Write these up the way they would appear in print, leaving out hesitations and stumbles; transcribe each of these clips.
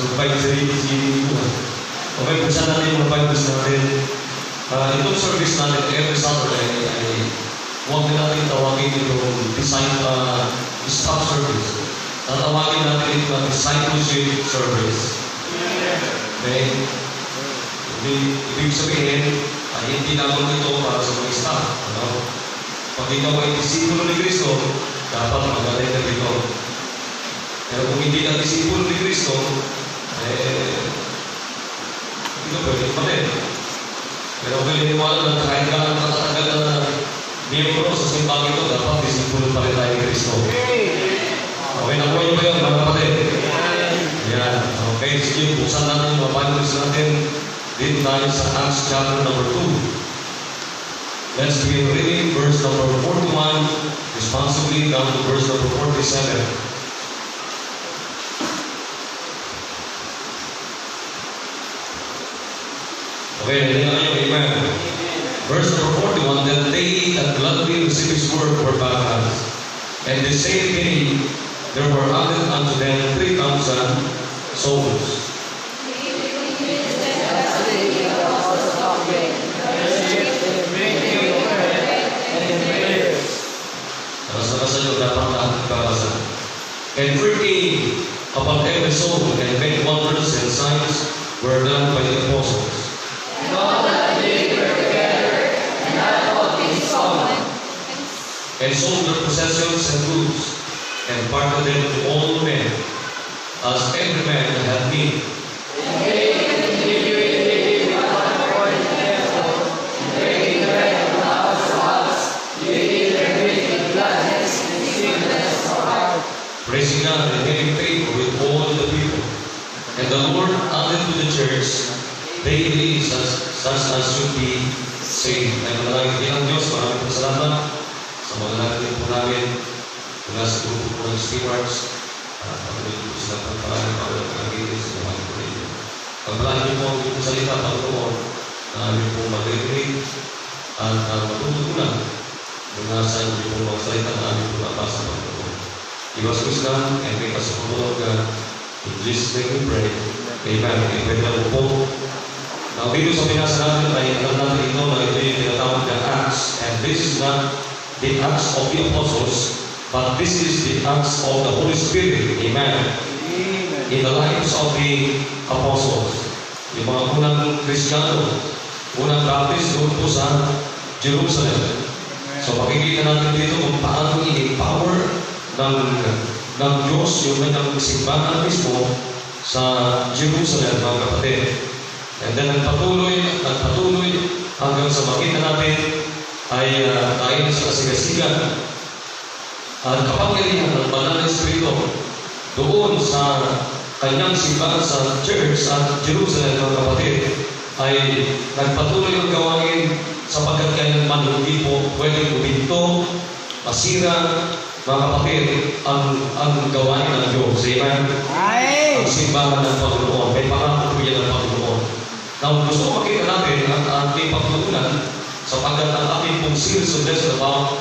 supervisory ko. Okay, buksan natin yung Bibles natin. Itong service natin every Saturday ay huwag na natin tawagin itong staff service. Tatawagin natin ito ang discipleship service. Okay? Ibig sabihin, ay hindi naman ito para sa mga staff. Ano? Pag ikaw ay disipulo ni Kristo, dapat magaling na ito. Pero kung hindi na disipulo ni Kristo, ito pwede pa rin. Pero pininiwala na kahit ka ang katatagal na miyembro sa simbang ito, dapat disipulo pa rin tayo ni Kristo. Okay, nakuha niyo ba yun, mga kapatid? Yan. Okay, sige, buksan natin yung Bibles natin. Dito tayo sa Acts chapter number 2. Let's begin reading verse number 41, responsibly down to verse number 47. Okay, amen. Verse number 41, that they that gladly received his word were baptized. And the same day there were added unto them 3,000 souls. And fear came upon every soul, and many wonders and signs were done by the apostles. And all that they were together, and had all things common. And sold their possessions and goods, and parted them to all men, as every man had need. And they continually with one accord in the temple, and breaking bread from house to house, eating their meat with gladness and singleness of heart. Praising God and having favor with all the people. And the Lord added to the church daily such as should be saved. Ay maraming bilang Diyos, maraming po salamat sa mga natin po namin mula sa grupo po ng stewards. Pagkalit po sila pagpalaan para pagkagitin sa mga po rin. Pagpalaan niyo po ang itong salita Panginoon na amin po mag-read at matutunan yung nasa niyo po mga salita na amin po nabasa Panginoon. Give us wisdom and make us full of God. In Jesus' name we pray. Amen. Pwede na po. Now, dito sa pinasa natin ay alam natin ito na ito yung tinatawag na Acts. And this is not the Acts of the Apostles, but this is the Acts of the Holy Spirit. Amen. In the lives of the Apostles. Yung mga unang Kristiyano, unang Baptist doon po sa Jerusalem. So, makikita natin dito kung paano in-empower ng Diyos yung kanyang simbahan mismo sa Jerusalem, mga kapatid. And then nagpatuloy hanggang sa makita natin ay dahil sa kasigasigan at kapangyarihan ng Banal na Espiritu doon sa kanyang simbahan sa church sa Jerusalem, mga kapatid, ay nagpatuloy ang gawain sapagkat kailanman hindi po pwedeng uminto, masira, mga kapatid, ang gawain ng Diyos. Amen? Ang simbahan ng Panginoon. May pangako po yan ng Panginoon. Now, gusto ko makita natin ang ating pagtutunan sapagkat ang ating pong series of lesson about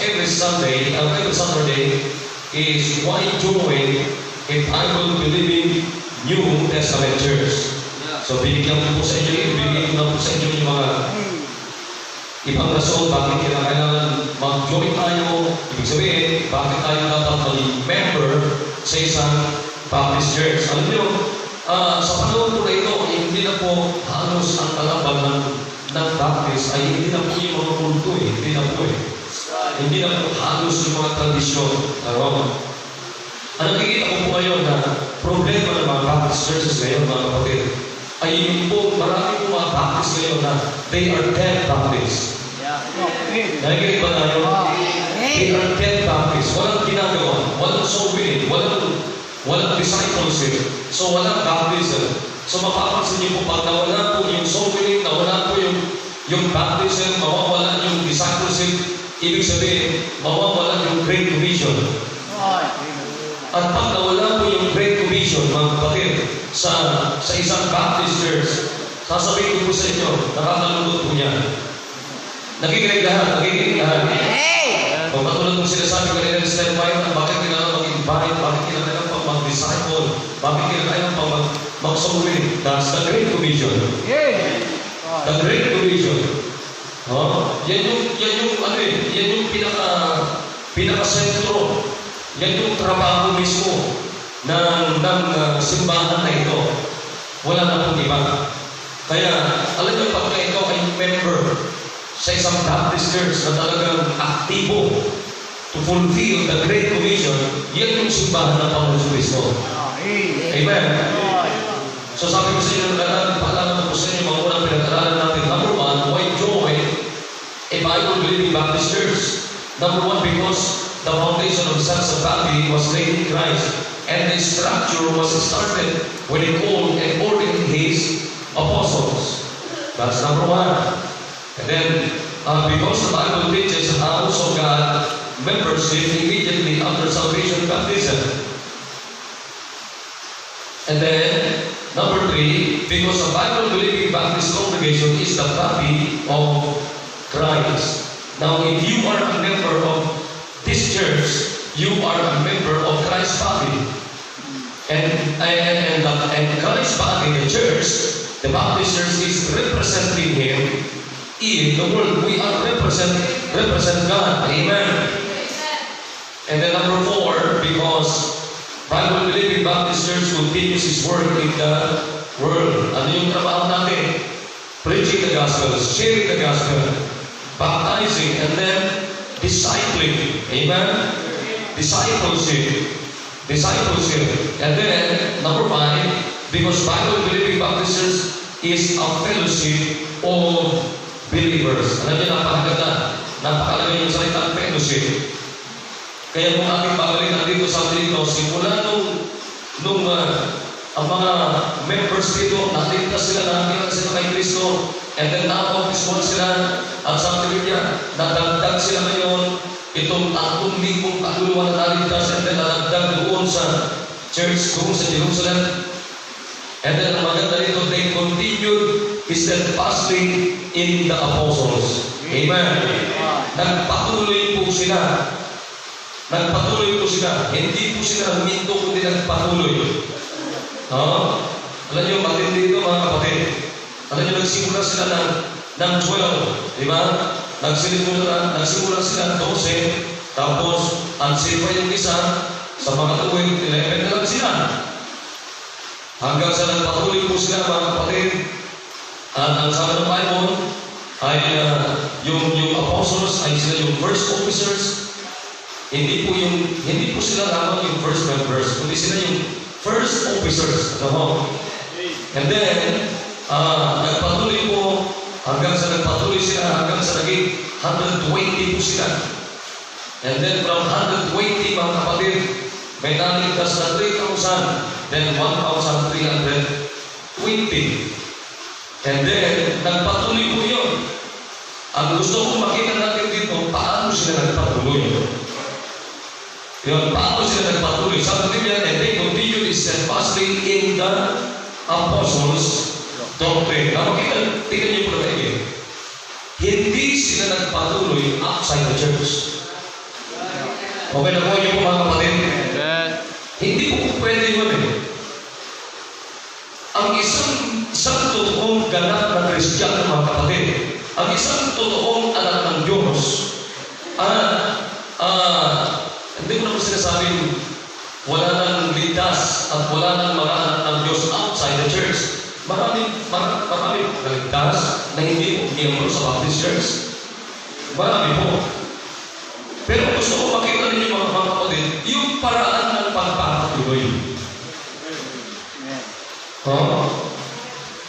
every Sunday, every Saturday is why join a Bible-believing New Testament church. So, binigyan ko po sa inyo ito, binigyan ko na po sa inyo yung mga ibang rason bakit kailangan mag-join tayo. Ibig sabihin, bakit tayo dapat mag-member sa isang Baptist church. Alam niyo, sa panahon po na ito, hindi na po halos ang kalaban ng Baptist ay hindi na po yung mga kulto eh. Hindi na po eh. Hindi na po halos yung mga tradisyon. Ang nakikita ko po ngayon na problema ng mga Baptist churches ngayon, mga kapatid, ay yung po, marami po mga Baptist ngayon na they are dead Baptists. Nakikinig ba tayo? They are dead Baptists. Walang ginagawa, walang soul winning, walang discipleship. So walang baptism. So mapapansin niyo po pag nawala po yung soul winning, nawala po yung baptism, mawawala yung discipleship, ibig sabihin, mawawala yung Great Commission. At pag nawala po yung Great Commission, mga kapatid, sa isang Baptist church, sasabihin ko po sa inyo, nakakalungkot po niya. Nakikinig lahat. Kung katulad kong sinasabi ko nila ni Steph White, bakit kailangan mag-invite, bakit kailangan mag-disciple, bakit kailangan also read. That's the Great Commission. Yes. The Great Commission. Yan yung ano eh, yan yung pinaka-sentro. Yan yung trabaho mismo ng simbahan na ito. Wala na pong iba. Kaya, alam niyo, pagka ikaw ay member sa isang Baptist church na talagang aktibo to fulfill the Great Commission, yan yung simbahan ng Panginoon Kristo. Amen. So sabi ko sa inyo, paalala ko sa inyo, mga unang pinag-aralan natin, number one, why join a Bible-believing Baptist church? Number one, because the foundation of such a family was laid in Christ, and the structure was started when He called and ordained His apostles. That's number one. And then, because the Bible teaches how so God membership immediately after salvation baptism. And then, number three, because a Bible-believing Baptist congregation is the body of Christ. Now, if you are a member of this church, you are a member of Christ's body. And Christ's body, the church, the Baptist church is representing Him in the world. We are represent God. Amen. And then number four, because Bible-believing Baptist church continues His work in the world. Ano yung trabaho natin? Preaching the gospel, sharing the gospel, baptizing, and then discipling. Amen? Discipleship. And then, number five, because Bible-believing Baptist church is a fellowship of believers. Alam niyo, napakalaga yung salitang fellowship. Kaya kung ating babalikan dito sa dito, simula nung ang mga members dito, naligtas sila, nakakilala sila kay Kristo, and then na-baptism sila, at sabi niya, nadagdag sila ngayon, itong 3,000 kaluluwa na naligtas, and then nadagdag doon sa church, doon sa Jerusalem. And then ang maganda dito, they continued steadfastly in the apostles. Amen. Nagpatuloy po sila. Hindi po sila huminto, kundi nagpatuloy. Alam niyo, matindi ito mga kapatid. Alam niyo, nagsimula sila ng 12. Di ba? Nagsimula sila ng 12. Tapos, unsaved pa yung isa. Sa mga tuwing 11 na lang sila. Hanggang sa nagpatuloy po sila mga kapatid. At ang sabi ng Bible ay yung apostles ay sila yung first officers. Hindi po sila lamang yung first members, kundi sila yung first officers. And then, nagpatuloy po hanggang sa naging 120 po sila. And then from 120 mga kapatid, may naligtas na 3,000, then 1,320. And then, nagpatuloy po yun. Ang gusto kong makita natin dito, paano sila nagpatuloy? Yun, paano sila nagpatuloy? Sabi niya, and they continued steadfastly in the apostles' doctrine. Now, tingnan niyo po na kayo. Hindi sila nagpatuloy outside the church. Okay na po niyo po mga kapatid? Hindi po pwede yun eh. Ang isang totoong ganap na Kristiyano mga kapatid, ang isang totoong anak ng Diyos, hindi ko naman sinasabing wala nang ligtas at wala nang mga anak ng Diyos outside the church. Maraming naligtas na hindi miyembro sa Baptist Church. Marami po. Pero gusto ko makita ninyo mga kapatid, yung paraan ng pagpapatuloy.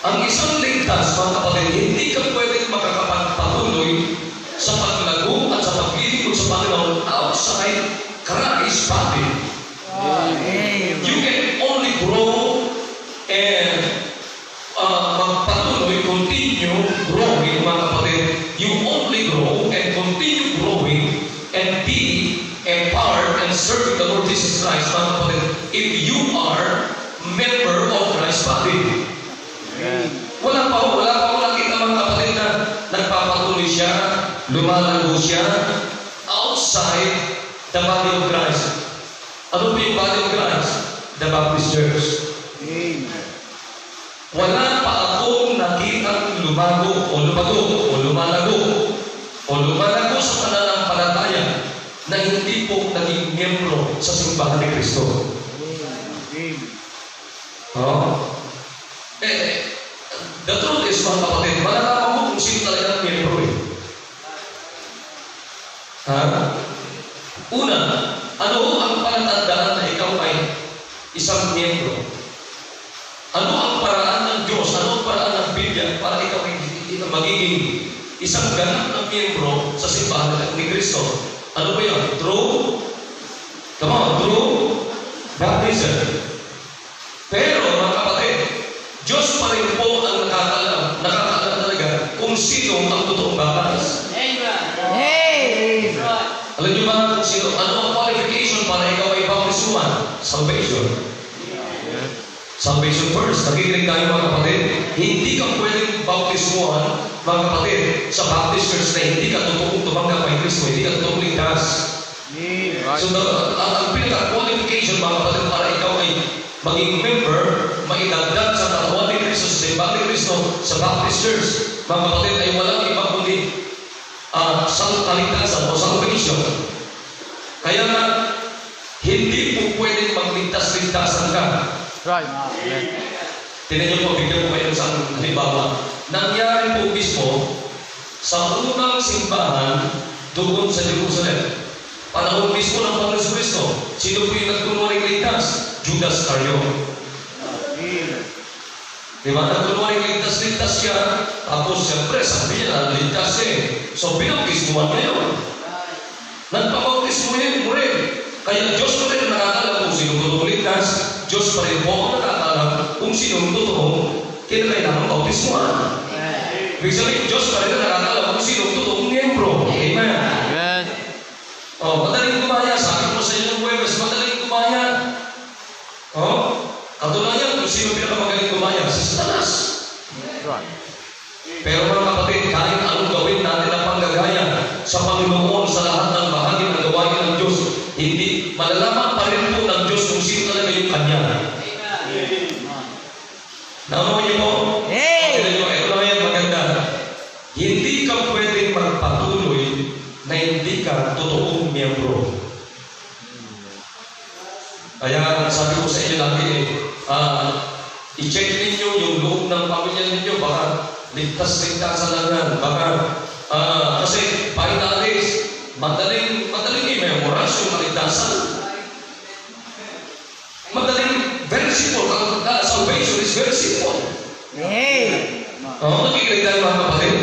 Ang isang ligtas, mga kapatid, hindi ka pwedeng makakapagpatuloy sa paglago at sa paglilingkod sa Panginoon outside Christ's body. You can only grow and magpatuloy, continue growing, mga kapatid. You only grow and continue growing and be a part and serve the Lord Jesus Christ, mga kapatid, if you are member of Christ's body. Wala pa ako nakita mga kapatid na nagpapatuloy siya, lumalago siya outside the body of Christ. Ano po yung body of Christ? The Baptist Church. Wala pa akong nakitang lumalago sa pananampalataya na hindi po naging miyembro sa simbahan ni Kristo. Oh. The truth is, mga kapatid, malalaman mo kung sino talaga ang miyembro eh. Una, ano ang palatandaan na ikaw ay isang miyembro? Ano ang paraan ng Diyos? Ano ang paraan ng Biblia para ikaw ay magiging isang ganap na miyembro sa simbahan ni Kristo? Ano ba yun? True baptism. Pero mga kapatid, Diyos pa rin po ang nakakaalam talaga kung sino ang totoong baptize. Alam niyo ba kung sino? Ano ang qualification para ikaw ay baptisuan? Salvation first. Nakikinig tayo mga kapatid. Hindi ka pwedeng baptisuan, mga kapatid, sa Baptist Church na hindi ka totoong tumanggap kay Kristo, hindi ka totoong ligtas. So, ang pinaka-qualification, mga kapatid, para ikaw ay maging member, maidagdag sa katawan ni Kristo, sa simbahan ni Kristo, sa Baptist Church, mga kapatid, ay walang iba kundi sa kaligtasan o salvation. Kaya nga, hindi po pwedeng magligtas-ligtasan ka. Right. Tinan niyo po, bigyan ko kayo sa halimbawa. Nangyari po mismo sa unang simbahan doon sa Jerusalem. Panahon mismo ng Panginoon Kristo. Sino po yung nagtunwaring ligtas? Judas Iscariot. Diba? Nagtunwaring ligtas siya. Tapos siyempre, sabi niya na ligtas eh. So, pinabautismuhan niya yun. Nagpabautismuhan mo rin. Kaya Diyos pa rin nakakalam kung sino totoong ligtas. Diyos pa rin po ang nakakalam kung sino totoong kinakailangan bautismuhan. Ibig sabihin, Diyos pa rin nakakalam kung sino totoong miyembro. Amen. Madaling kumaya. Sabi ko sa inyo ng Huwebes, madaling kumaya. Katulayan kung sino pinakamagaling kumaya? Si Satanas. Pero mga kapatid, kahit anong gawin natin ang panggagaya sa Panginoon sa lahat ng bahagi ng gawain ng Diyos, hindi malalaman pa rin po ng Diyos kung sino talaga yung Kanya. Naman niyo po? Ito na yan maganda. Hindi ka pwedeng magpatuloy na hindi ka totoong miyembro. Kaya sabi ko sa inyo lagi, i-check ninyo yung loob ng pamilya ninyo, baka ligtas-ligtas lang yan. Baka, kasi by nowadays, madaling i-memorize yung kaligtasan. Very simple. Salvation is very simple. Nakikinig tayo mga kapatid.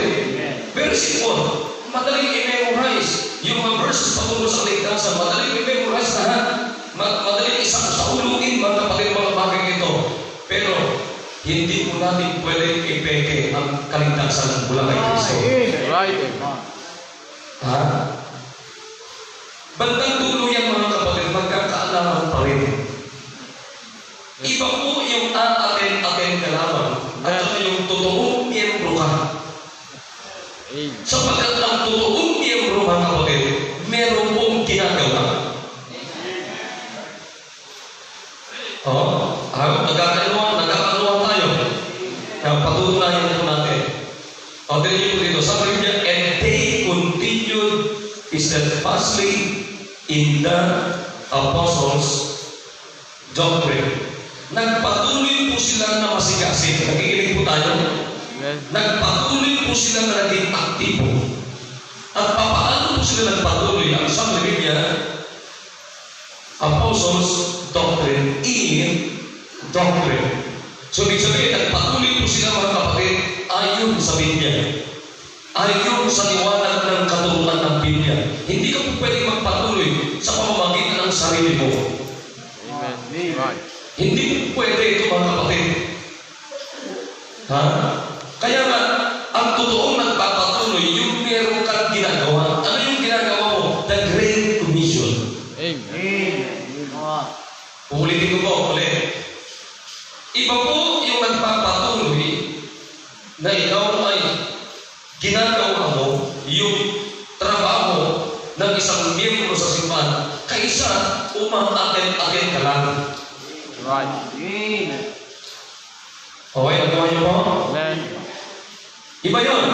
Very simple. Madaling i-memorize yung mga verses patungkol sa kaligtasan. Madaling i-memorize lahat. Madaling isaulugin mga kapatid mga bagay ito. Pero, hindi po natin pwedeng ipeke ang kaligtasan mula kay Kristo. Bandang dulo yan mga kapatid, magkakaalaman pa rin. Iba po yung aaten-aten ka lamang at yung totoong miyembro ka. Sapagkat ang totoong miyembro mga kapatid, meron pong ginagawa. Nagkakaluan tayo. Patutunayan po natin. Tignan niyo po dito. Sabi niya, and they continued steadfastly in the apostles' doctrine. Nagpatuloy po sila na masigasig. Nakikinig po tayo. Nagpatuloy po sila na naging aktibo. At papaano po sila nagpatuloy? Ang sabi niya, apostles' doctrine in doctrine. So, ibig sabihin, nagpatuloy po sila mga kapatid ayon sa Biblia. Ayon sa liwanag ng katuruan ng Biblia. Hindi ka po pwedeng magpatuloy sa pamamagitan ng sarili mo. Hindi po pwede ito mga kapatid. Kaya nga, ang totoong nagpapatuloy, yung meron kang ginagawa. Ano yung ginagawa mo? The Great Commission. Ulitin ko po, ulit. Iba po yung nagpapatuloy na ikaw ay ginagawa mo yung trabaho ng isang miyembro sa simbahan kaysa umang-aten-aten ka lang. Okay, nagawa niyo po? Amen. Iba yun.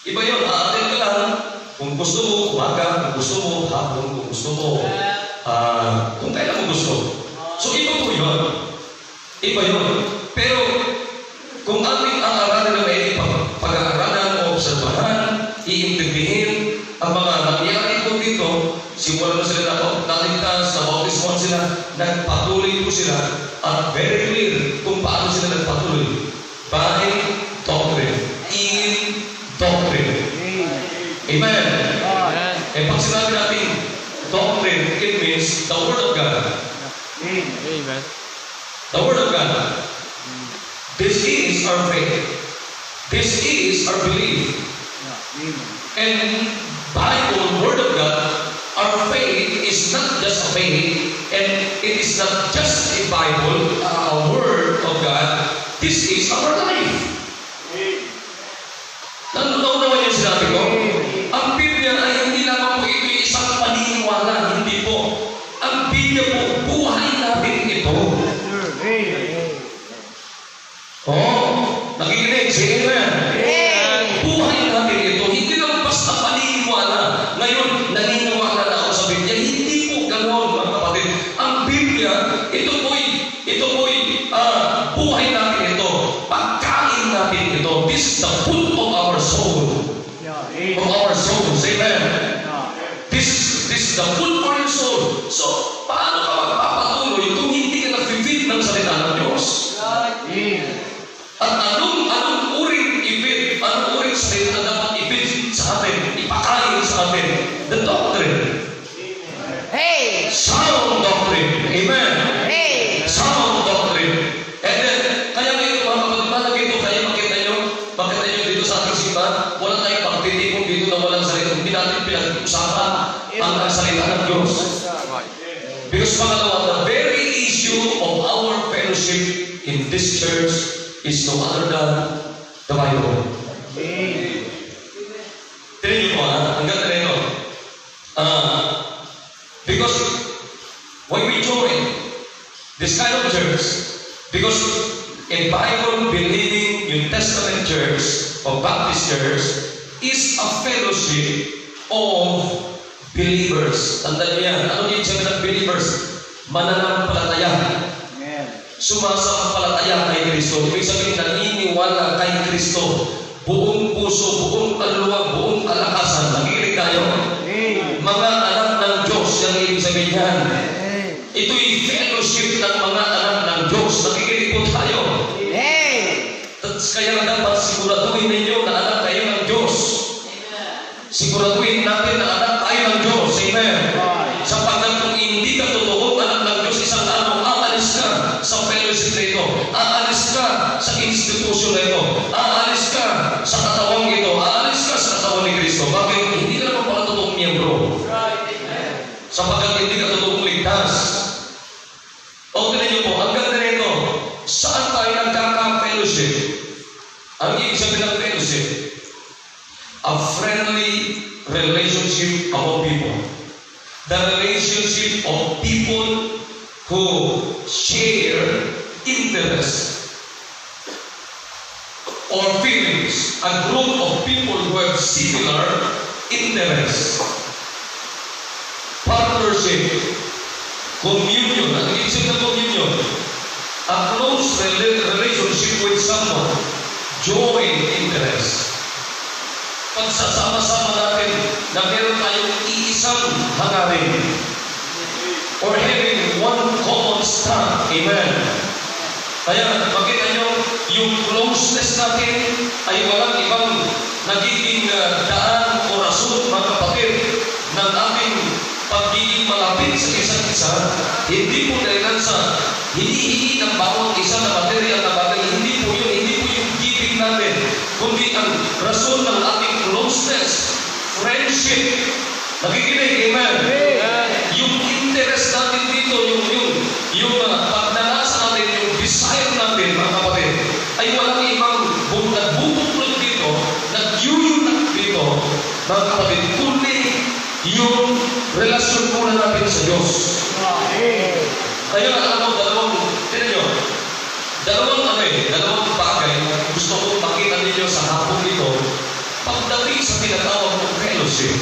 Iba yun. Aatin ka lang. Kung gusto mo, umaga. Kung gusto mo, hapon. Kung gusto mo, kung kailan mo gusto. So, iba po yun. Iba yun. Pero, kung ating aaralan na may pag-aaralan o obserbahan, iintindihin ang mga nangyari po dito, simula na sila naligtas, na-bautismo sila, nagpatuloy po sila, at very clear kung paano sila nagpatuloy. By doctrine. In doctrine. Amen. Amen. Eh pag sinabi natin doctrine, it means the Word of God. Amen. The Word of God. This is our faith. This is our belief. And Bible, Word of God, our faith is not just a faith, and it is not just a Bible, a Word of God. This is our life. Nanunaw yung sinabi ko? Ang Biblia ay hindi lamang po ito isang paniniwala, hindi po. Ang Biblia po, buhay natin ito. Nakikinig, sige na. Buhay natin ito, hindi lang basta paniniwala. Ngayon, naniniwala na ako sa Biblia. Hindi po ganoon, mga kapatid. Ang Biblia, ito po'y buhay natin ito. Pagkain natin ito. This is the food of our soul. Of our souls. Amen. This is the food for your soul. So, paano ka magpapatuloy kung hindi ka nag-feed ng salita ng Diyos? At anong uring i-feed, anong uring salita na dapat i-feed sa atin, ipakain sa atin? The doctrine. Hey! Sound doctrine. Amen. Hey! Sound doctrine. And then, kaya ngayon mga kapatid, ito, kaya makita nyo dito sa ating simbahan, wala tayong pagtitipon dito na walang salita. Hindi natin pinag-usapan ang salita ng Diyos. Because pangalawa, the very issue of our fellowship in this church is no other than the Bible. Tinan niyo po, ang ganda na ito. Because when we join this kind of church, because a Bible-believing New Testament church or Baptist church is a fellowship of believers. Tandaan niyo yan. Ano yung sabi ng believers? Mananampalataya. Sumasampalataya kay Kristo. Ibig sabihin, naniniwala kay Kristo. Buong puso, buong kaluluwa, buong kalakasan. Nakikinig tayo. Mga anak ng Diyos, yung ibig sabihin yan. Ito'y fellowship ng mga anak ng Diyos. Nakikinig po tayo. Kaya dapat siguraduhin ninyo na anak kayo ng Diyos. Siguraduhin natin na anak tayo ng Diyos. Amen. Sapagkat kung hindi ka totoo anak ng Diyos, isang araw aalis ka sa fellowship na ito. Aalis ka sa institusyon na ito. Aalis ka sa katawang ito. Aalis ka sa katawan ni Kristo. Bakit? Hindi ka naman pala totoong miyembro. Sapagkat hindi ka totoong ligtas. O tinan niyo po, ang ganda nito, saan tayo nagkaka-fellowship? Ang ibig sabihin ng fellowship, a friendly relationship among people. The relationship of people who share interests or feelings. A group of people who have similar interests. Partnership. Communion. Ang ibig sabihin ng communion, a close relationship with someone. Join interest. Pagsasama-sama natin na meron tayong iisang hangarin or having one common stand. Amen. Kaya makita nyo, yung closeness natin ay walang ibang nagiging daan o rason, mga kapatid, ng ating pagiging malapit sa isa't isa. Hindi po dahil sa hinihingi ng bawat isa na material na bagay. Hindi po yun. Hindi po yung giving natin. Kundi ang rason ng ating closeness, friendship. Nakikinig, amen? Yung interest natin dito, yung pagnanasa natin, yung desire natin, mga kapatid, ay walang ibang nagbubuklod dito, nag-unite dito, mga kapatid, kundi yung relasyon muna natin sa Diyos. Kaya dalawang, tinan nyo, dalawang bagay na gusto kong makita ninyo sa hapon ito pagdating sa tinatawag ng fellowship.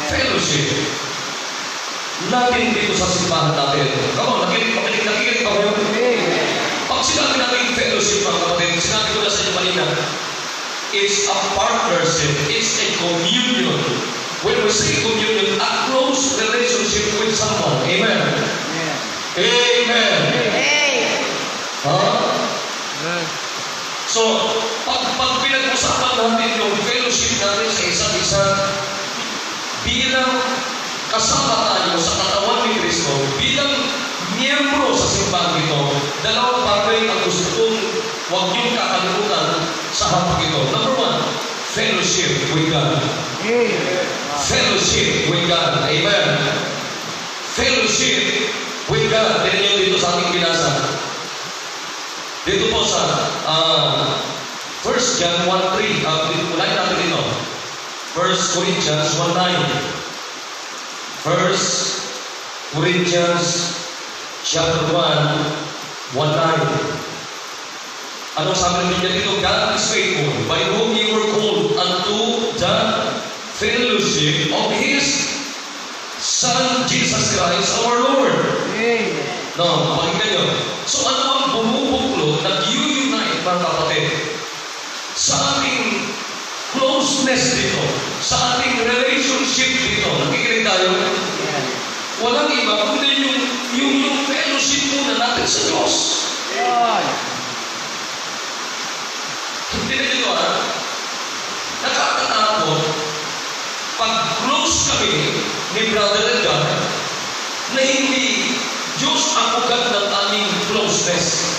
Fellowship. Natin dito sa simbahan natin. Come on, nakikinig ba kayo? Pag sinabi natin fellowship, mga kapatid, sinabi ko na sa inyo kanina, it's a partnership, it's a communion. When we say communion, a close relationship with someone. Amen. Amen. So, pag pinag-usapan natin yung fellowship natin sa isa't isa, bilang kasama tayo sa katawan ni Kristo, bilang miyembro sa simbahan ito, dalawang bagay ang gusto kong huwag niyong kakalimutan sa hapon ito. Number one, fellowship with God. Fellowship with God. Amen. Fellowship with God. Tignan niyo dito sa ating binasa. Dito po sa 1 John 1:3. Unahin natin ito. 1 Corinthians 1:9. 1 Corinthians chapter 1, 1:9. Anong sabi ng Biblia dito? God is faithful, by whom you were called unto the fellowship of His Son, Jesus Christ, our Lord. No, pakinggan nyo. So ano ang bumubuklod, nag-unite, mga kapatid, sa ating closeness dito, sa ating relationship dito? Nakikinig tayo? Walang iba, kundi yung fellowship muna natin sa Diyos. Hindi na dito nakakatakot pag close kami ni Brother Edgar na hindi Diyos ang ugat ng aming closeness.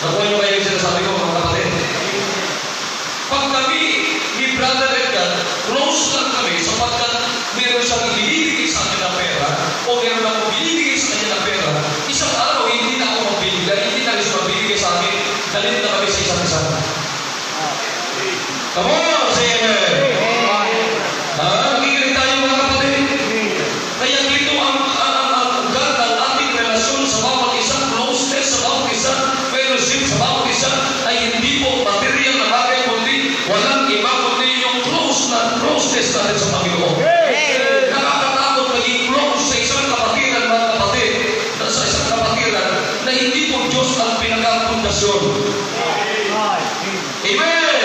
Nakuha niyo kayo yung sinasabi ko, mga kapatid? Pag kami ni Brother Edgar, close lang kami sapagkat meron siyang ibinibigay sa akin na pera o meron akong binibigay sa kanya na pera, isang araw hindi na ako magbibigay, hindi na rin siya magbibigay sa akin, galit na kami sa isa't isa. Come on, say amen. Nakikinig tayo, mga kapatid. Kaya dito ang ugat ng ating relasyon sa bawat isang closeness, sa bawat isang fellowship, sa bawat isa ay hindi po material na bagay, kundi walang iba kundi yung closeness natin sa Panginoon. Nakakatakot maging close sa isang kapatiran, mga kapatid, sa isang kapatiran na hindi po Diyos ang pinaka-pundasyon. Amen!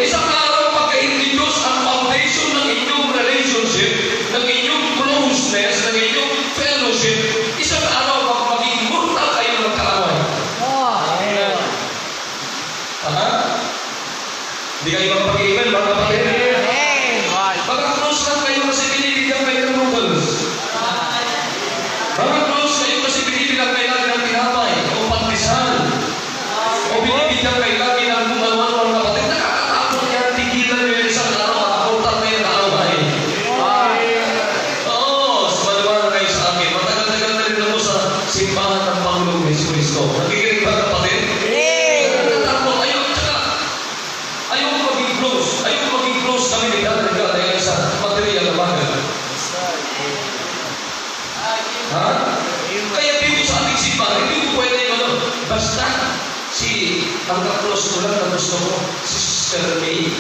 Isang araw pagka hindi Diyos ang foundation ng inyong relationship, ng inyong closeness, ng inyong fellowship, isang araw maging mortal kayo ng kaaway. Hindi kayo magpag-iiban, mga kapatid. Pagka-close lang kayo kasi binibigyan kayo ng noodles. Pagka-close kayo kasi binibigyan kayo lagi ng tinapay o pandesal. O binibigyan kayo lagi ng gumawan, mga kapatid. Nakakatakot yan, tigilan nyo yung isang araw, makapunta kayo ng kaaway. Oo, sumaliwan kayo sa akin. Matagal-tagal na rin ako sa simbahan ng Panginoong Jesucristo. Nakikinig ba, kapatid? Nakakatakot. Ayaw ko maging close. Ayaw ko maging close kami ni God dahil sa material na bagay. Kaya dito sa ating simbahan, hindi ko pwede basta ang ka-close ko lang na gusto ko, si Sister May.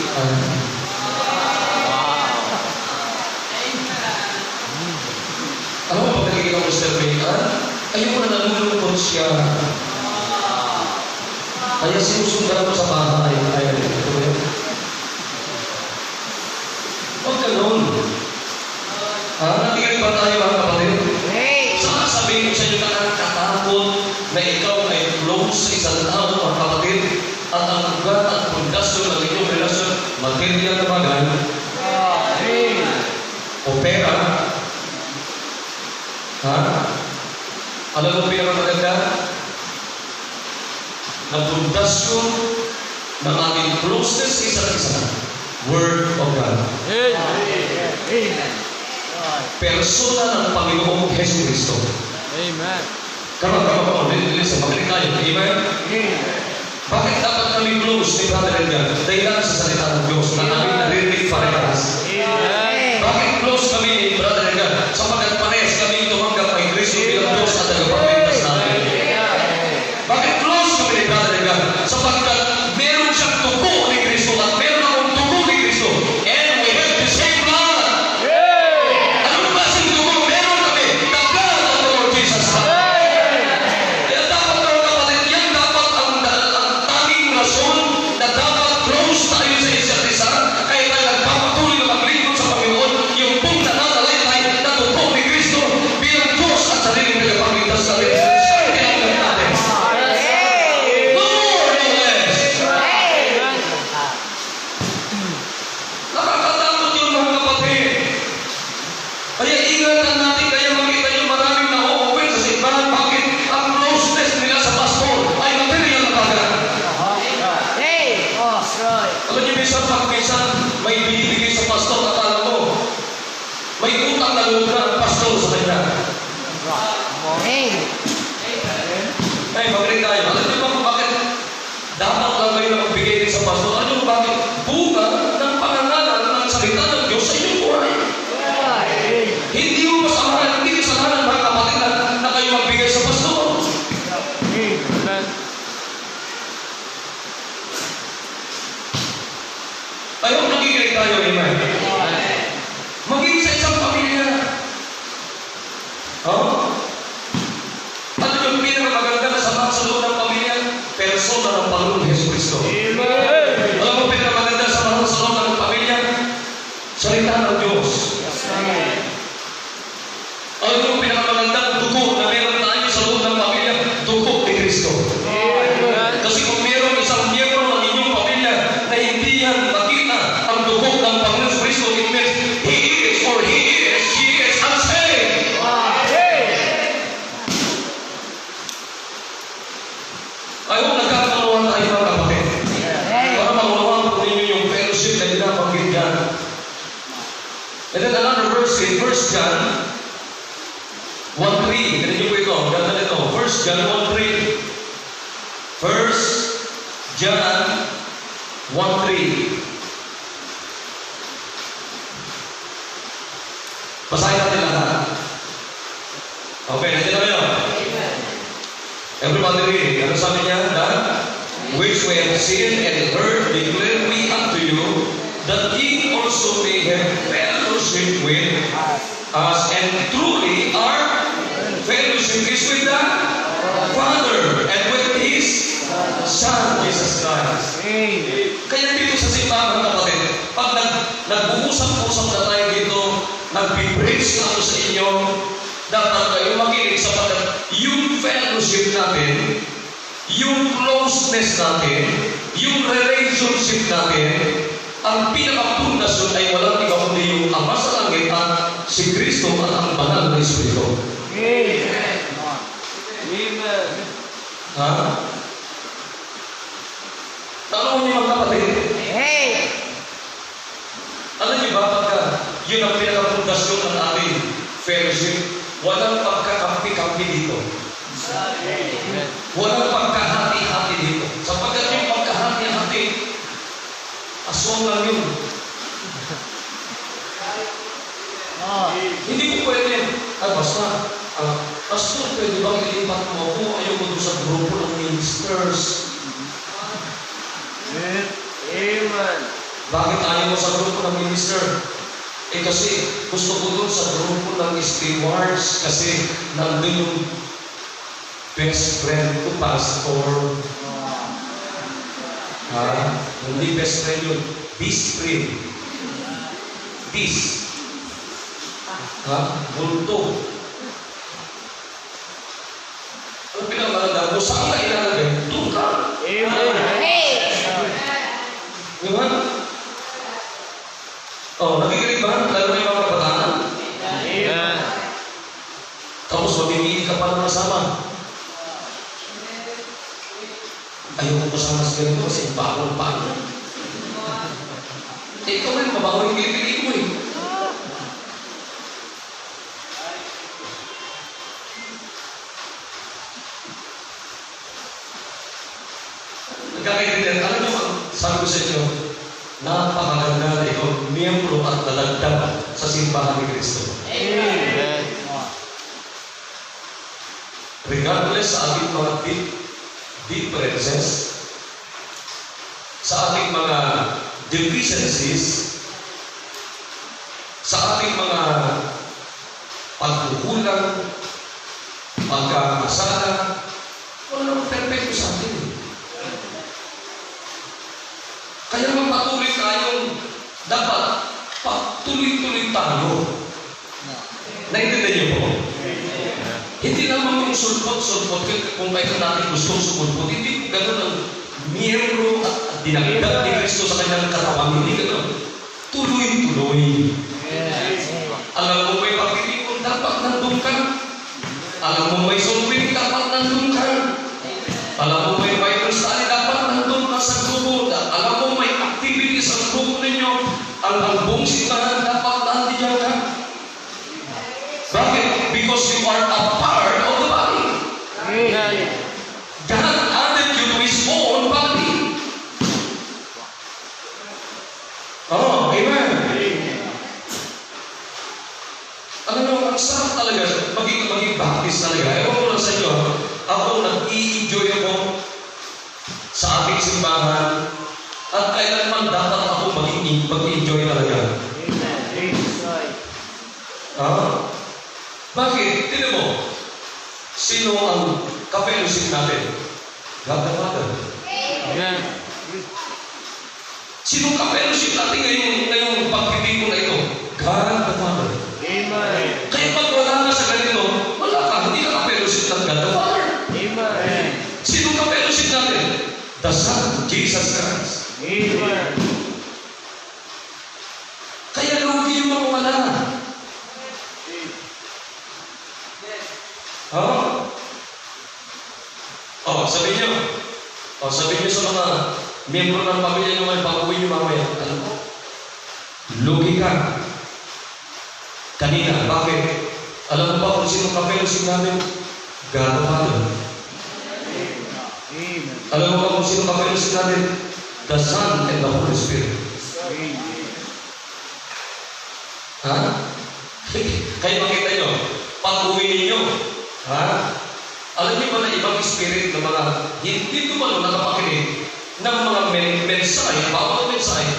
Ano ba pagkakita ko, Sister May? Ayaw ko na nalulungkot siya. Kaya sinusundan ko sa bahay. Huwag ganun. Nakikinig ba tayo, mga kapatid? Saan sabihin ko sa inyo na nakakatakot na ikaw ay close sa isang tao, mga kapatid, at ang ugat at pundasyon ng inyong relasyon, material na bagay, o pera. Alam mo pera maganda? Na pundasyon ng ating closeness sa isa't isa. Word of God. Persona ng Panginoong Jesucristo. Amen. Come on. Listen, makinig tayo. Amen? Bakit dapat kami close ni Brother Edgar? Dahil sa salita ng Diyos na aming naririnig parehas. Bakit close kami ni Brother Edgar? Sapagkat parehas kami tumanggap kay Kristo bilang Diyos at tagapagligtas. ingatan natin kaya makita niyo maraming na-open sa simbahan. Bakit? Ang closeness nila sa pastor ay material na bagay. Hey! Oh, right. Alam niyo, minsan may binibigay sa pastor, akala mo, may utang na loob na ang pastor sa kanya. Hey! Ay, magaling tayo. Alam niyo ba kung bakit dapat lang kayo na magbigay din sa pastor? Alam niyo ba bakit? Bunga ng pangangalan ng salita ng Diyos sa inyong buhay. Hindi mo masamahan, hindi kasalanan mga kapatid na kayo magbigay sa pastor. Ayaw, nakikinig tayo, amen. Maging sa isang pamilya. Oh? Ano yung pinakamaganda na samahan sa loob ng pamilya? Persona ng Panginoon Hesus Kristo. Alam mo pinakamaganda na samahan sa loob ng pamilya? Salita ng Diyos. Alam mo yung pinakamaganda dugo na meron tayo sa loob ng pamilya? Dugo ni Kristo. Kasi kung meron isang miyembro ng inyong pamilya na hindi yan makita ang dugo ng Panginoon Kristo, it means he is or she is unsaved. Ayaw, nagkakaroon tayo mga kapatid. Para maunawaan po ninyo yung fellowship na ginabanggit yan. And then another verse in 1 John 1:3. Ganun niyo po ito. Ganda nito. 1 John 1:3. 1 John 1:3. Basahin natin lahat. Okay, nandiyan na yun. Everybody read. Ano sabi niya? That which we have seen and heard declare we unto you, that ye also may have fellowship with us, and truly our fellowship is with the Father and with His Son, Jesus Christ. Kaya dito sa simbahan, kapatid, pag nag-uusap-usap na tayo dito, nag-preach na ako sa inyo, dapat kayo makinig sapagkat yung fellowship natin, yung closeness natin, yung relationship natin, ang pinaka-pundasyon ay walang iba kundi yung Ama sa langit at si Kristo at ang banal na Espiritu. Amen. Amen. Ha? Tanong niyo mga kapatid, Hey! alam niyo ba pagka yun ang pinaka-pundasyon ng ating fellowship, walang pagkakampi-kampi dito. Walang pagkahati-hati dito. Sapagkat yung pagkahati-hati, aswang lang yun. Hindi ko pwede. Basta, Pastor, pwede bang ilipat mo ako? Ayoko doon sa grupo ng ministers. Amen. Bakit ayaw mo sa grupo ng minister? Kasi gusto ko doon sa grupo ng stewards kasi nandun yung best friend ko, pastor. Hindi best friend yun. This friend. This. Bulto. Ano pinamahalaga mo? Saan ka ilalagay? Doon ka. Amen. Diba? Nakikinig ba? Lalo na yung mga kabataan. Amen. Tapos mamimili ka pa ng kasama. Ayaw ko kasama sa ganito kasi bawal-bawal. Ikaw rin, mabaho yung pinipili mo eh. Nagkakaintindihan, alam niyo, sabi ko sa inyo, napakaganda na ikaw, miyembro at nalagdag sa simbahan ni Kristo. Amen. Regardless sa ating mga differences, sa ating mga deficiencies, sa ating mga pagkukulang, pagkakasala, wala namang perfecto sa atin. Kaya magpatuloy tayong dapat patuloy-tuloy tayo. Naintindihan niyo po? Hindi naman yung sulpot-sulpot kung kailan natin gusto sumulpot. Hindi gano'n ang miyembro at dinagdag ni Kristo sa kanyang katawan. Hindi gano'n. Tuloy-tuloy. Alam mo, may pagtitipon may sulwing, dapat nandun ka. Alam mo may Bible study, dapat nandun ka sa grupo. Alam mo may activity sa grupo ninyo. Ang buong simbahan, dapat nandiyan ka. Bakit? Because you are a part of the body. God added you to His own body. Oh, amen. Alam mo, ang sarap talaga, maging baptist talaga. Ewan ko lang sa inyo, ako nag-i-enjoy ako sa ating simbahan at kailanman dapat ako mag-enjoy talaga. Bakit? Tignan mo, sino ang ka-fellowship natin? God the Father. Sino ka-fellowship natin ngayong pagpipin ko na ito? God the Father. Kaya pag wala ka sa ganito, wala ka, hindi ka ka-fellowship ng God the Father. Sino ka-fellowship natin? The Son, Jesus Christ. Kaya lugi yung mga wala. Sabihin niyo sa mga miyembro ng pamilya nyo ngayon, pag-uwi nyo mamaya, alam ko, lugi ka. Kanina, bakit? Alam mo ba kung sino ka-fellowship namin? God the Father. Alam mo ba kung sino ka-fellowship natin? The Son and the Holy Spirit. Kaya makita nyo, pag-uwi ninyo, alam niyo ba na ibang spirit ng mga hindi tumalo nakapakinig ng mga mensahe, bawat mensahe,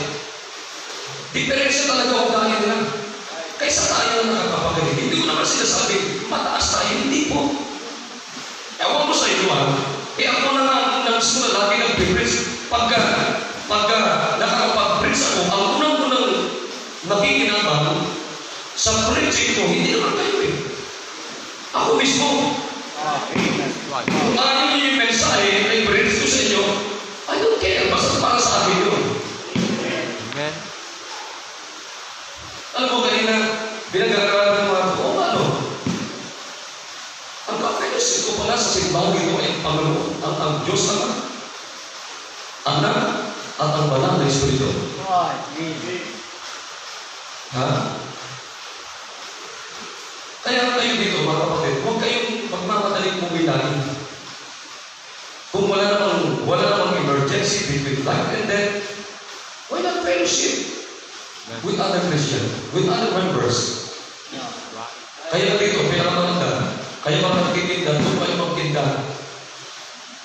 diferensya talaga ang ugali nila. Kaysa tayo na nakapakinig, hindi ko naman sinasabi, mataas tayo, hindi po. Ewan ko sa inyo, ako na nga, nagsimula lagi nag-preach, pagka nakakapag-preach ako, ang unang-unang nakikinabang sa preaching ko, hindi naman kayo eh. Ako mismo. Kung ano yung mensahe ay preach ko sa inyo, I don't care, basta para sa akin yun. Amen. Alam mo, kanina, binagagawa ng mga ko, ano? Ang ka-fellowship ko pala sa simbahan ito ay ang Diyos Ama, Anak, at ang Banal na Espiritu. Kaya kayo dito, mga kapatid, huwag kayong magmamadaling pumilain. Kung wala namang emergency between life and death, why not fellowship with other Christians, with other members? Kaya dito, pinakamaganda, kaya magtitinda, doon kayo magtinda.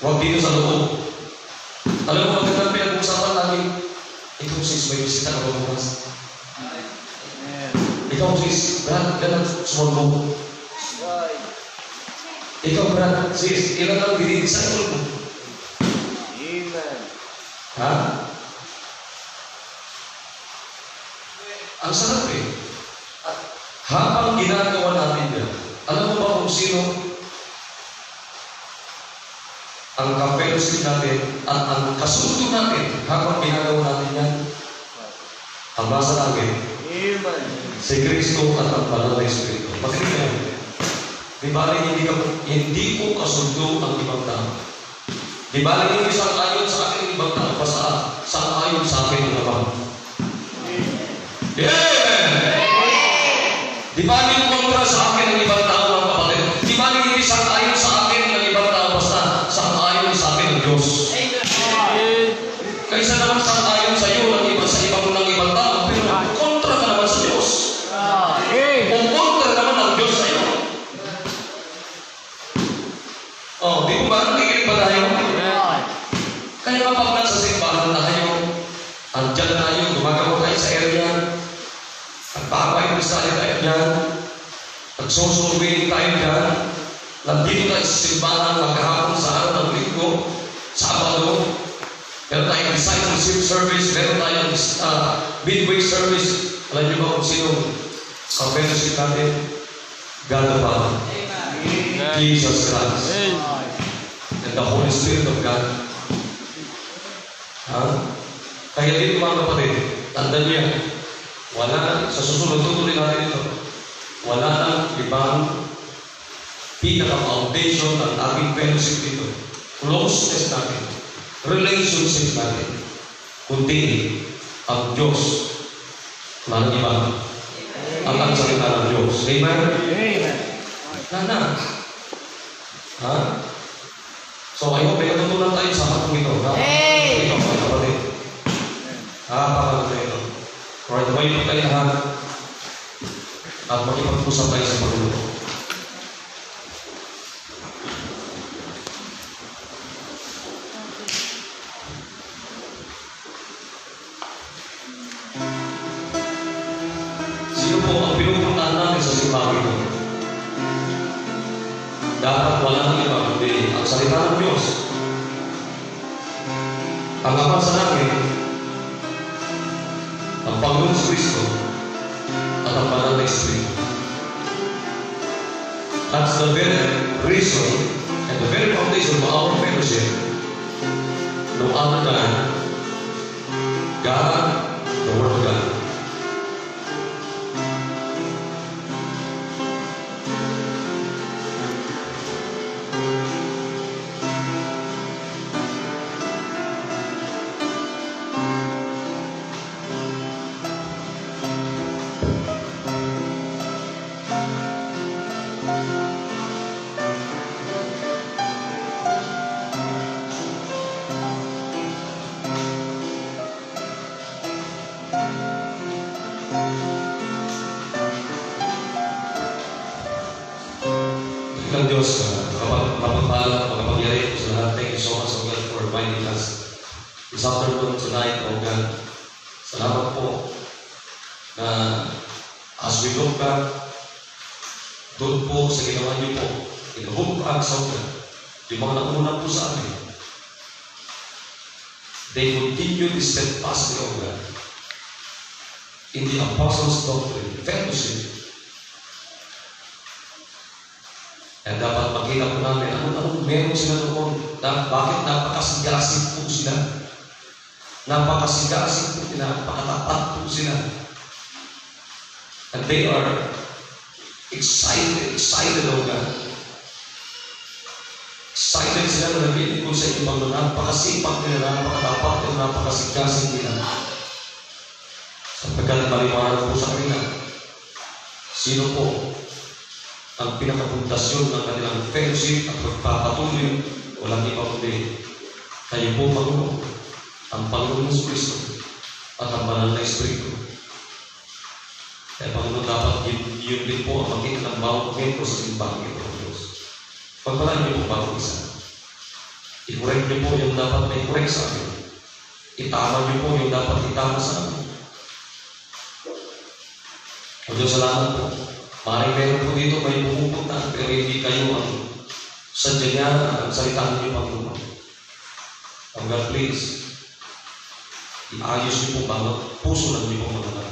Huwag dito sa loob. Alam mo, magandang pinag-uusapan natin, ikaw sis, may bisita ka ba bukas? Ikaw sis, Brad, ganang sumulong. Ikaw Brad, sis, ilan ang dinidesign mo? Ang sarap eh. At habang ginagawa natin yan, alam mo ba kung sino ang ka-fellowship natin at ang kasundo natin habang ginagawa natin yan? Ang basa natin, si Kristo at ang Banal na Espiritu. Makinig ka yan. Di baling hindi ko kasundo ang ibang tao. Di baling hindi sang-ayon sa akin ibang tao, basta sang-ayon sa akin ang Ama. Amen! Di baling kontra sa akin ang ibang tao, mga kapatid. Di baling hindi sang-ayon sa akin ang ibang tao, basta sang-ayon sa akin ang Diyos. Kaysa naman sang-ayon sa iyo ng iba sa ibang ng ibang tao, pero kontra ka naman sa Diyos. Kung kontra naman ang Diyos sa iyo. Di ko ba? Nakikinig ba tayo? Kaya kapag nasa simbahan tayo, andyan tayo, gumagawa tayo sa area, nagpapay mo sa tayo dyan, nagsusurvey tayo dyan, nandito tayo sa simbahan, maghapon sa araw ng linggo, Sabado, meron tayong discipleship service, meron tayong midweek service. Alam niyo ba kung sino ang fellowship natin? God the Father, Jesus Christ, and the Holy Spirit of God. Kaya dito mga kapatid, tandaan niya, wala, sa susunod tutuloy natin ito, wala nang ibang pinaka-foundation ng ating fellowship dito, closeness natin, relationship natin, kundi ang Diyos. Wala nang iba. Ang salita ng Diyos. Amen? Amen. Nana. Ha? So, I hope may natutunan tayo sa hapong ito. Hey! Ito, mga kapatid. Pakaganda ito. Alright, may ito tayo lahat. At makipag-usap tayo sa Panginoon. Sino po ang pinupuntahan natin sa simbahan ito? Dapat wala nang iba kundi ang salita ng Diyos. Ang apat sa natin, ang Panginoon sa Kristo at ang Banal na Espiritu. That's the very reason and the very foundation of our fellowship. No other than God, the Word of God. Ang Diyos, mapagpalang, magapagyari po sa lahat. Thank you so much, O God, for reminding us this afternoon tonight, O God. Salamat po na as we look back, doon po sa ginawa niyo po, in the book of Acts, O God, yung mga nauna po sa amin, they continue to steadfastly, O God, in the apostles' doctrine, fellowship. Kaya dapat makita po namin, ano meron sila noon, bakit napakasigasig po sila. Napakasigasig po sila, napakatapat po sila. And they are excited, O God. Excited sila na nabili ko sa ibang na napakasipag nila, napakatapat nila, napakasigasig nila. Sapagkat maliwanag po sa kanila, sino po ang pinakapundasyon ng kanilang fellowship at pagpapatuloy, walang iba kundi kayo po, Panginoon, ang Panginoon ng Kristo at ang Banal na Espiritu. Kaya Panginoon, dapat yun din po ang makita ng bawat membro sa simbahan ito ng Diyos. Pagpalaan niyo po bawat isa. I-correct niyo po yung dapat may correct sa amin. Itama niyo po yung dapat itama sa amin. O Diyos, salamat po. Maring meron po dito may pumupunta, pero hindi kayo ang sadya niya ang salitaan niyo, Panginoon. Oh God, please, iayos niyo po bawat puso ng niyo po, mga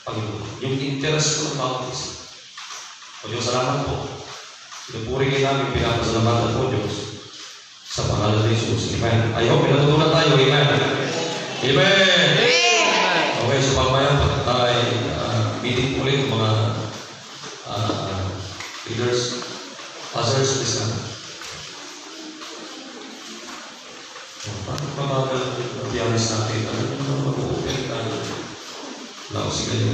Panginoon. Yung interest ko ng bawat isa. O Diyos, salamat po. Pinupuri kayo namin, pinapasalamatan po, Diyos, sa pangalan ng Jesus. Amen. I hope pinatutunan tayo. Amen. Amen. Okay, so mamaya pa tayo meeting ulit mga leaders, pastors, please na. Bakit mamagal ang piyanis natin? Ano yung mga mag-open tayo? Laos kayo.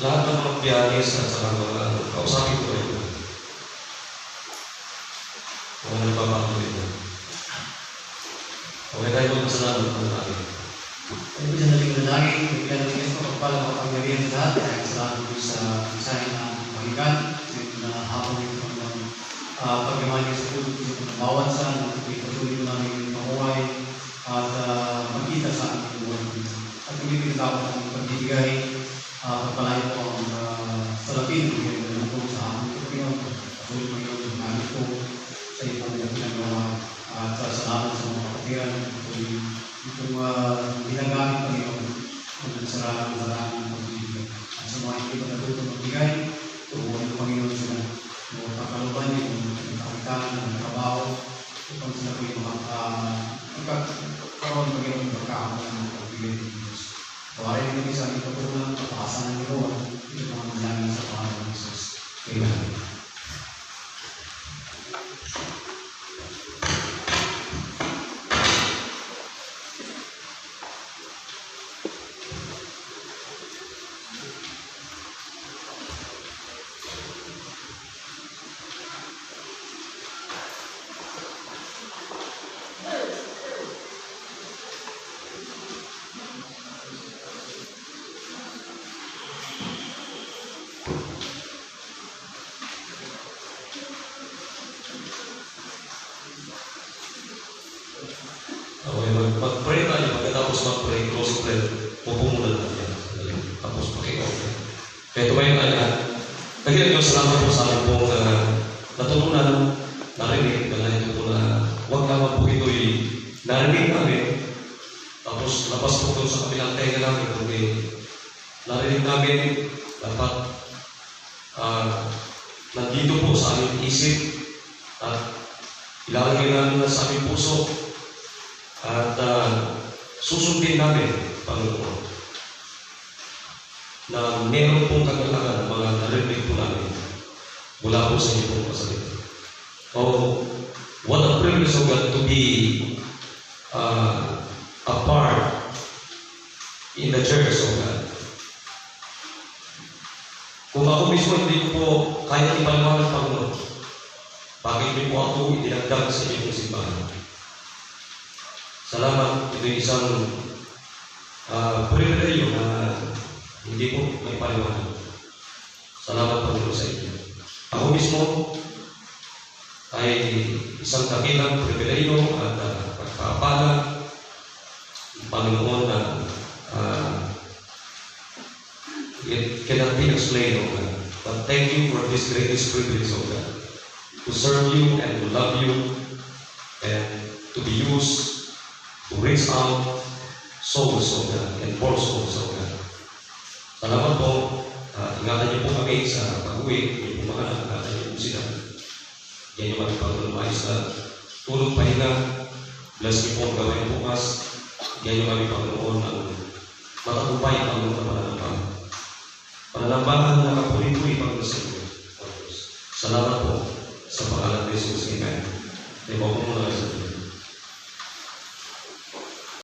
lahat ng mga biyayas at saka mga kausapin ko kayo. Kung ano ba mga ito. Okay tayo magpasalamat ng natin. Ay po sa nating nanagin, bigyan ng Diyos pagpapala ng kapangyarihan sa lahat. Kaya salamat po sa mensahe na pakinggan. Na hapon ito ng pagyaman niyo sa tulog ito ng bawat saan, at ipatuloy mo namin yung mamuhay at magkita sa ating buhay. At hindi pinatapos ang pagbibigay, pagpalayo po ang salapin, bigyan po sa aming Panginoon. Patuloy mo yung namin po sa ipong pinagawa. At salamat sa mga kapatiran. Itong ginagamit Panginoon kung sa maraming pagbibigay. At sa mga hindi matutong magbigay, turuan ng Panginoon sila. Yung pakaluban niyo, yung kakitaan, yung trabaho, upang sila po yung magkakaroon ng Panginoon yung pagkakaroon ng pagbibigay ng Diyos. Kawarin namin sa aming patulang, kapakasan ng Panginoon, ito mga manalangin sa pangalan ng Jesus. Amen. Okay, mag-pray tayo. Pagkatapos mag-pray, close prayer, upo muna natin. Tapos pakikope. Kaya tumayo tayo lahat. Naging Diyos, salamat po sa amin pong natutunan, narinig, na ito po na huwag naman po ito'y narinig namin. Tapos labas po doon sa kabilang tenga namin, kundi narinig namin dapat nandito po sa aming isip at ilalagay namin na sa aming puso at susundin namin, Panginoon, na meron pong kagalakan mga narinig po namin mula po sa inyo pong kasalita. Oh, what a privilege of God to be a part in the church of God. Kung ako mismo hindi ko po kaya ipaliwanag, Panginoon, bakit hindi po ako itinagdag sa inyong simbahan? Salamat, ito isang privilege na hindi po may paliwanag. Salamat Panginoon sa inyo. Ako mismo ay isang dakilang privilege at pagpapala ng Panginoon na it cannot be explained, O God. But thank you for this greatest privilege, O God, to serve you and to love you and to be used to reach out souls, O God, and more souls, O God. Salamat po. Ingatan niyo po kami sa pag-uwi. Hindi po mga ingatan niyo po sila. Yan yung mga pag-umayos na tulog pahinga. Bless niyo po ang gawin bukas. Yan yung mga Panginoon ang matagumpay ang Panginoon na pananampahan. Pananampahan na kapulit-pulit Panginoon sa inyo. Salamat po sa pangalan ni Jesus. Amen. Di ba po muna sa inyo.